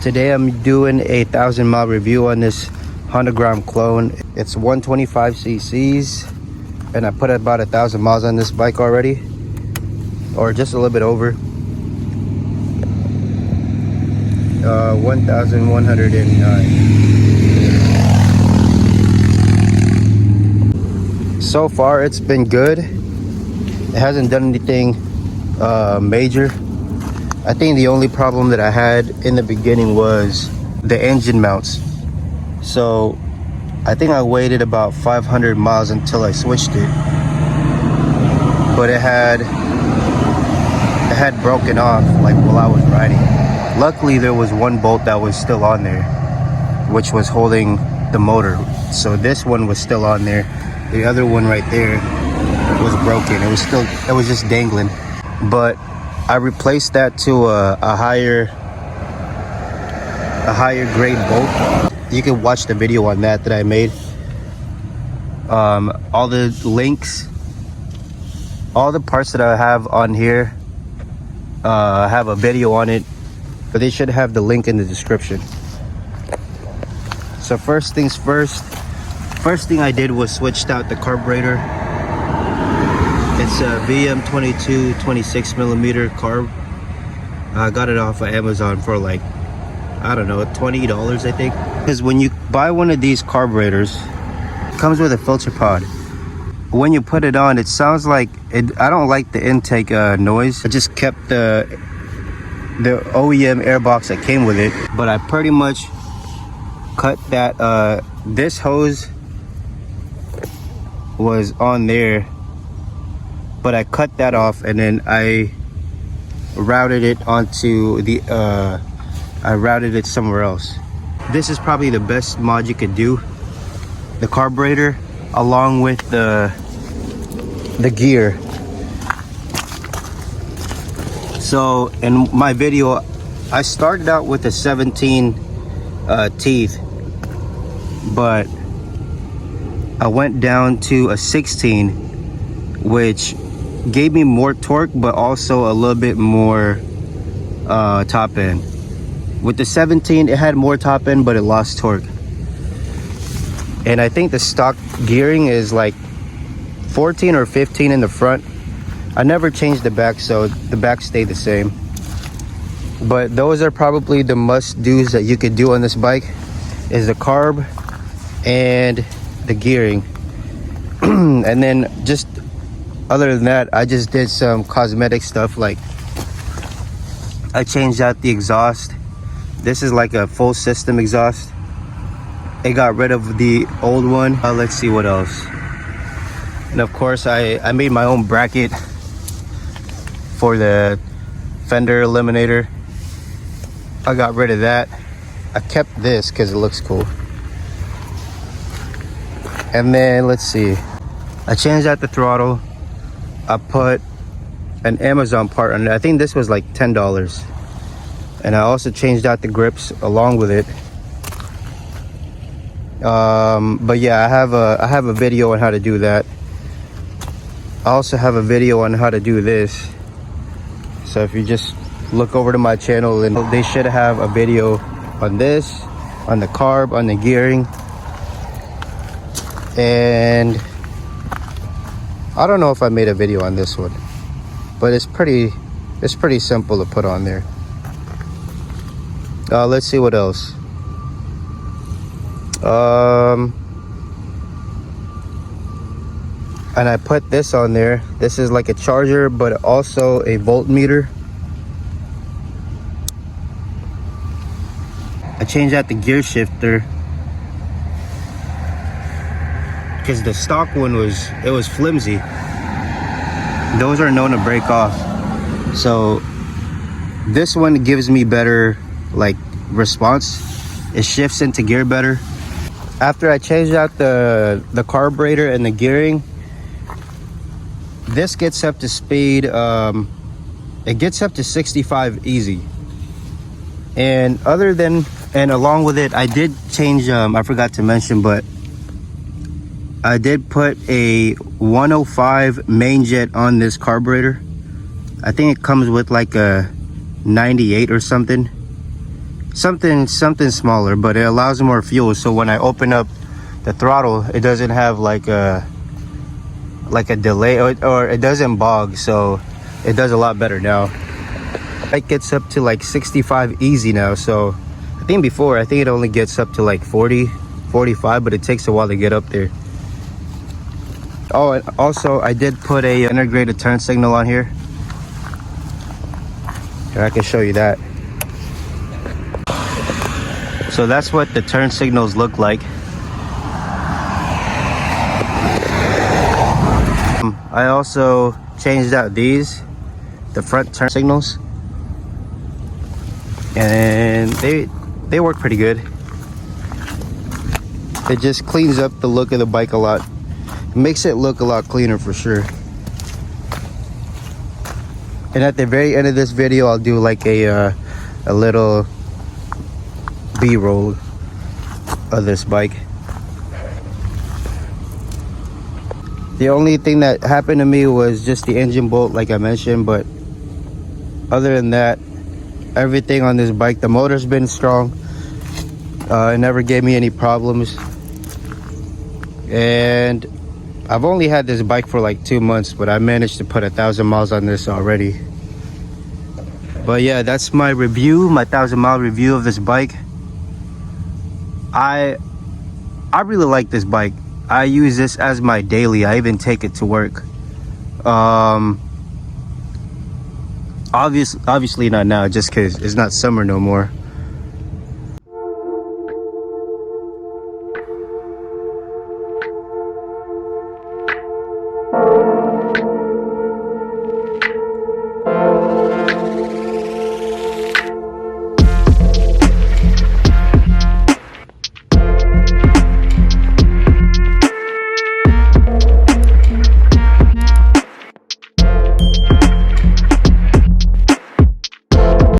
Today I'm doing a 1,000-mile review on this Honda Grom clone. It's 125 cc's and I put about 1,000 miles on this bike already, or just a little bit over. 1,109. So far it's been good. It hasn't done anything major. I think the only problem that I had in the beginning was the engine mounts. So I think I waited about 500 miles until I switched it, but it had broken off like while I was riding. Luckily there was one bolt that was still on there, which was holding the motor. So this one was still on there. The other one right there was broken. It was just dangling. But I replaced that to a higher grade bolt. You can watch the video on that I made. All the links, all the parts that I have on here, I have a video on it, but they should have the link in the description. So first things first, thing I did was switched out the carburetor. It's a VM22 26mm carb. I got it off of Amazon for like, I don't know, $20 I think. Because when you buy one of these carburetors, it comes with a filter pod. When you put it on, it sounds like it. I don't like the intake noise. I just kept the OEM airbox that came with it, but I pretty much cut that. This hose was on there, but I cut that off and then I routed it onto the I routed it somewhere else. This is probably the best mod you could do, the carburetor along with the gear. So in my video I started out with a 17 teeth, but I went down to a 16, which gave me more torque but also a little bit more top end. With the 17 it had more top end but it lost torque. And I think the stock gearing is like 14 or 15 in the front. I never changed the back, so the back stayed the same. But those are probably the must-dos that you could do on this bike, is the carb and the gearing. And then just other than that, I just did some cosmetic stuff, like I changed out the exhaust. This is like a full system exhaust. It got rid of the old one. Let's see what else. And of course I made my own bracket for the fender eliminator. I got rid of that. I kept this because it looks cool. And then let's see, I changed out the throttle. I put an Amazon part on it. I think this was like $10. And I also changed out the grips along with it. But yeah, I have a video on how to do that. I also have a video on how to do this. So if you just look over to my channel, and they should have a video on this, on the carb, on the gearing. And I don't know if I made a video on this one, but it's pretty simple to put on there. Let's see what else. And I put this on there. This is like a charger, but also a voltmeter. I changed out the gear shifter because the stock one was flimsy. Those are known to break off. So this one gives me better like response. It shifts into gear better. After I changed out the carburetor and the gearing, this gets up to speed. It gets up to 65 easy. And along with it, I did change, I forgot to mention, but I did put a 105 main jet on this carburetor. I think it comes with like a 98 or something. something smaller, but it allows more fuel. So when I open up the throttle, it doesn't have like a delay, or it doesn't bog, so it does a lot better now. It gets up to like 65 easy now. So I think it only gets up to like 40, 45, but it takes a while to get up there. Oh, and also I did put a integrated turn signal on here. Here, I can show you that. So that's what the turn signals look like. I also changed out the front turn signals, and they work pretty good. It just cleans up the look of the bike a lot. It makes it look a lot cleaner for sure. And at the very end of this video, I'll do like a little B-roll of this bike. The only thing that happened to me was just the engine bolt, like I mentioned, but other than that, everything on this bike, the motor's been strong. It never gave me any problems. And I've only had this bike for like 2 months, but I managed to put 1,000 miles on this already. But yeah, that's my review, my 1,000-mile review of this bike. I really like this bike. I use this as my daily. I even take it to work. Obviously not now, just because it's not summer no more.